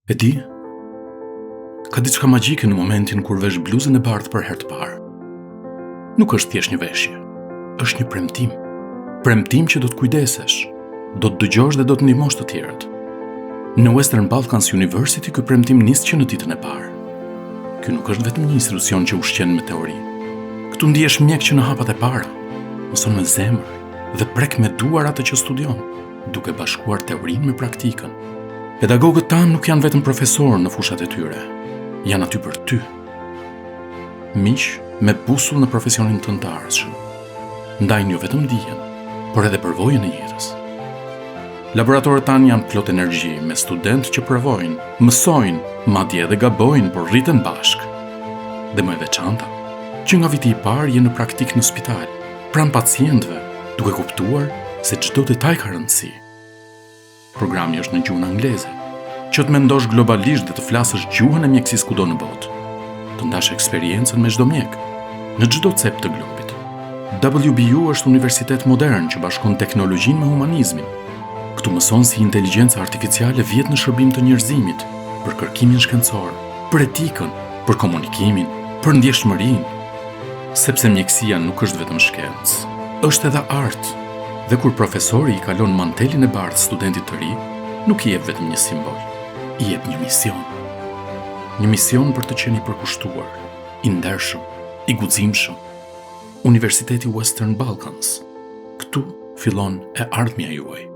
E di, ka diçka magjike në momentin kur vesh bluzën e bardhë për herë të parë. Nuk është thjesht një veshje, është një premtim. Premtim që do të kujdesesh, do të dëgjosh dhe do të ndihmosh të tjerët. Në Western Balkans University ky premtim nis që në ditën e parë. Ky nuk është vetëm një institucion që ushqen me teori. Këtu ndihesh mjek që në hapat e para, mëson me zemër dhe prek me duar atë që studion, duke bashkuar teorinë me praktikën. Pedagogët tanë nuk janë vetëm profesorë në fushat e tyre, janë aty për ty. Miq me busull në profesionin tënd të ardhshëm. Ndajnë jo vetëm dijen, por edhe përvojën e jetës. Laboratorët tanë janë plot energji, me studentë që provojnë, mësojnë, madje edhe gabojnë, por rriten bashkë. Dhe më e veçanta, që nga viti i parë je në praktik në spital, pranë pacientëve, duke kuptuar se çdo detaj ka rëndësi. Programi është në gjuhën angleze, që të mendosh globalisht dhe të flasësh gjuhën e mjekësisë kudo në botë. Të ndash eksperiencën me çdo mjek, në çdo cep të globit. WBU është universitet modern që bashkon teknologjinë me humanizmin. Këtu mëson si inteligjenca artificiale vjet në shërbim të njerëzimit, për kërkimin shkencor, për etikën, për komunikimin, për ndjeshmërinë. Sepse mjekësia nuk është vetëm shkencë, është edhe art. Dhe kur profesori i kalon mantelin e bardhë studentit të ri, nuk i jep vetëm një simbol, i jep një mision. Një mision për të qenë i përkushtuar, i ndershëm, i guximshëm. Universiteti Western Balkans. Këtu fillon e ardhmja juaj.